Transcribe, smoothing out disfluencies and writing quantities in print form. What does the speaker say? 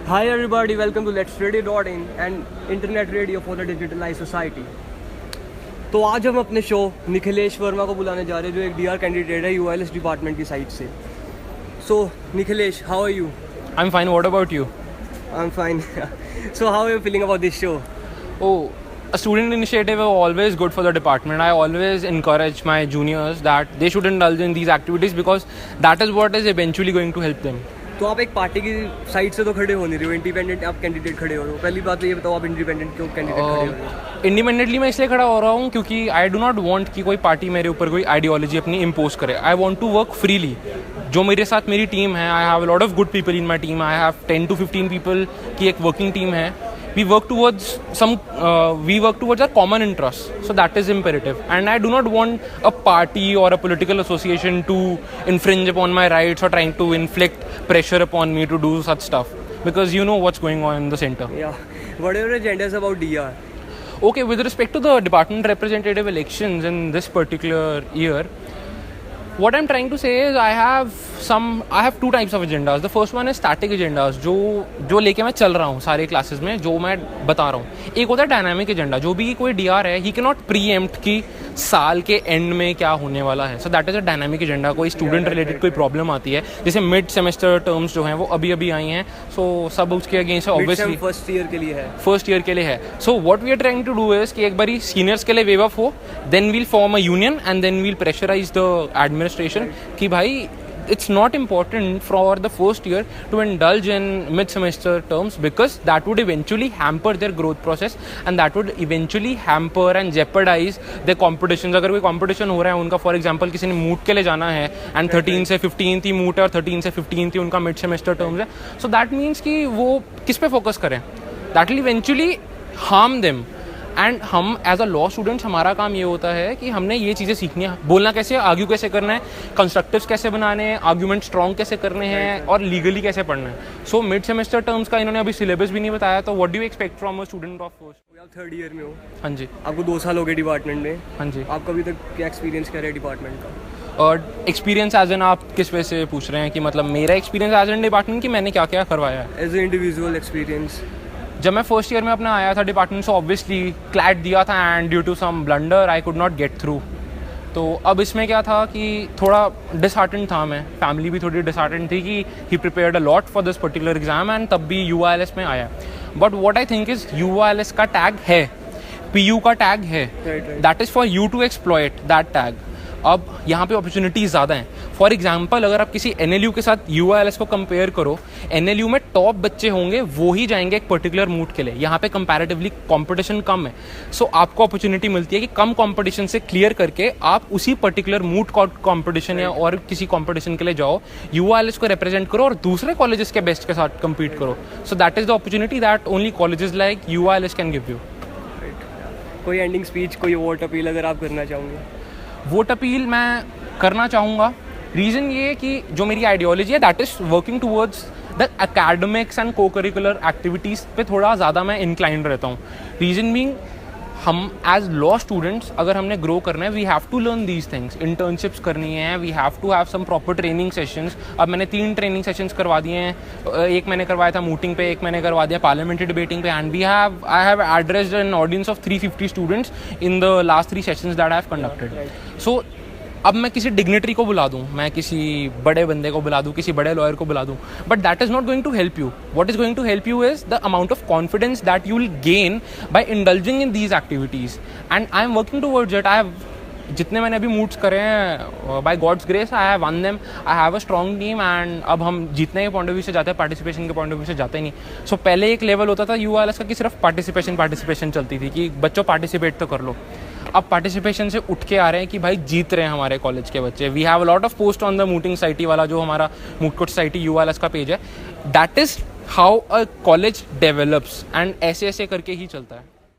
Hi everybody, welcome to Let's Radio.in and internet radio for the digitalized society. तो आज हम अपने show Nikhilesh Verma को बुलाने जा रहे हैं जो एक डीआर कैंडिडेट है यूआईएलएस डिपार्टमेंट की साइड से. So Nikhilesh, how are you? I'm fine. What about you? I'm fine. So how are you feeling about this show? Oh, a student initiative is always good for the department. I always encourage my juniors that they should indulge in these activities because that is what is eventually going to help them. तो आप एक party की side से तो खड़े हो नहीं रहे हो, इंडिपेंडेंट आप कैंडिडेट खड़े हो रहे हो. पहली बात तो ये बताओ, आप इंडिपेंडेंट क्यों कैंडिडेट खड़े हो रहे हो? इंडिपेंडेंटली मैं इसलिए खड़ा हो रहा हूँ क्योंकि आई डू नॉट वांट कि कोई पार्टी मेरे ऊपर कोई आइडियोलॉजी अपनी इम्पोज करे. I want to work freely. जो मेरे साथ मेरी टीम है, I have a lot of good people in my team. I have 10 to 15 people की एक वर्किंग टीम है. we work towards a common interest, so that is imperative, and I do not want a party or a political association to infringe upon my rights or trying to inflict pressure upon me to do such stuff, because you know what's going on in the center. Yeah, what are your agendas about DR? Okay, with respect to the department representative elections in this particular year, what I'm trying to say is I have two types of agendas. The first one is static agendas, जो लेके मैं चल रहा हूँ सारे classes में, जो मैं बता रहा हूँ. एक होता है डायनामिक एजेंडा. जो भी कोई डीआर है, ही कैन नॉट प्रीएम्प्ट कि साल के एंड में क्या होने वाला है. So that is a dynamic agenda. कोई स्टूडेंट रिलेटेड कोई प्रॉब्लम आती है, जैसे मिड सेमेस्टर टर्म्स जो हैं वो अभी आई हैं, सो सब उसके अगेंस्ट ऑब्वियसली फर्स्ट ईयर के लिए है. So what we are trying to do is कि एक बारी सीनियर्स के लिए वेव अप हो, then we'll form a union and then we'll pressurize the administration कि भाई it's not important for the first year to indulge in mid-semester terms, because that would eventually hamper their growth process and that would eventually hamper and jeopardize their competitions. अगर कोई competition हो रहा है उनका, for example किसी ने मूट के लिए जाना है and 13 से 15 ही मूट है और 13 से 15 ही उनका mid-semester terms है, so that means कि वो किस पे फोकस करें. That will eventually harm them. And हम एज अ लॉ स्टूडेंट्स, हमारा काम ये होता है कि हमने ये चीज़ें सीखनी है. बोलना कैसे, आर्ग्यू कैसे करना है, कंस्ट्रक्टिव्स कैसे बनाने हैं, आर्ग्यूमेंट स्ट्रॉन्ग कैसे करने हैं और लीगली कैसे पढ़ना है. सो मिड सेमेस्टर टर्म्स का इन्होंने अभी सिलेबस भी नहीं बताया, तो what do you expect from a student of first? आप थर्ड ईयर में हो. हाँ जी. आपको 2 साल हो गए डिपार्टमेंट में. हाँ जी. आपका अभी तक क्या एक्सपीरियंस क्या रहा है डिपार्टमेंट का? और एक्सपीरियंस एज एन आप किस वजह से पूछ रहे हैं कि मतलब मेरा एक्सपीरियंस एज एन डिपार्टमेंट कि मैंने क्या क्या करवाया है? As a individual experience. जब मैं फर्स्ट ईयर में अपना आया था डिपार्टमेंट से, ऑब्वियसली क्लैट दिया था and due to some blunder I could not get through. तो अब इसमें क्या था कि थोड़ा डिसहार्टेंड था मैं, फैमिली भी थोड़ी डिसहार्टेंड थी कि he prepared a lot for this particular exam and तब भी यूआईएलएस में आया. But what I think is UILS का टैग है, पीयू का टैग है, that is for you to exploit that tag. अब यहाँ पे अपॉर्चुनिटीज़ ज़्यादा हैं. फॉर एग्जाम्पल, अगर आप किसी एनएलयू के साथ यूआईएलएस को कंपेयर करो, एनएलयू में टॉप बच्चे होंगे वो ही जाएंगे एक पर्टिकुलर मूट के लिए. यहाँ पे कंपैरेटिवली कंपटीशन कम है, सो आपको अपॉर्चुनिटी मिलती है कि कम कंपटीशन से क्लियर करके आप उसी पर्टिकुलर मूट कंपटीशन या और किसी कंपटीशन के लिए जाओ, यूआईएलएस को रिप्रेजेंट करो और दूसरे कॉलेजेस के बेस्ट के साथ कम्पीट करो. So that is the opportunity that only colleges like UILS can give you. कोई एंडिंग स्पीच, कोई वोट अपील अगर आप करना चाहोगे? वोट अपील मैं करना चाहूँगा. रीज़न ये कि जो मेरी आइडियोलॉजी है that is working towards the academics and co curricular activities पे थोड़ा ज़्यादा मैं इंक्लाइंड रहता हूँ. रीज़न बीइंग, हम एज लॉ स्टूडेंट्स अगर हमने ग्रो करना है, we have to learn these things. Internships करनी है, we have to have some proper training sessions. अब मैंने 3 ट्रेनिंग सेशंस करवा दिए हैं. एक मैंने करवाया था मूटिंग पे, एक मैंने करवा दिया पार्लियामेंट्री डिबेटिंग पे, and I have addressed an audience of 350 students in the last 3 sessions that I have conducted. So अब मैं किसी डिग्नेटरी को बुला दूँ, मैं किसी बड़े बंदे को बुला दूँ, किसी बड़े लॉयर को बुला दूँ, but that is not going to help you. What is going to help you is the amount of confidence that you will gain by indulging in these activities, and I am working towards it. I have जितने मैंने अभी moots करे हैं, by God's grace I have won them. I have a strong team एंड अब हम जीतने के पॉइंट ऑफ व्यू से जाते हैं, पार्टिसिपेशन के पॉइंट ऑफ व्यू से जाते ही नहीं. सो पहले एक लेवल होता था यूआईएलएस का कि सिर्फ पार्टिसिपेशन चलती थी कि बच्चों पार्टिसिपेट तो कर लो. अब पार्टिसिपेशन से उठ के आ रहे हैं कि भाई जीत रहे हैं हमारे कॉलेज के बच्चे. We have a lot of post on the mooting society वाला जो हमारा मूट कोर्ट सोसाइटी यूआईएलएस का पेज है. That is how a college develops, and ऐसे ऐसे करके ही चलता है.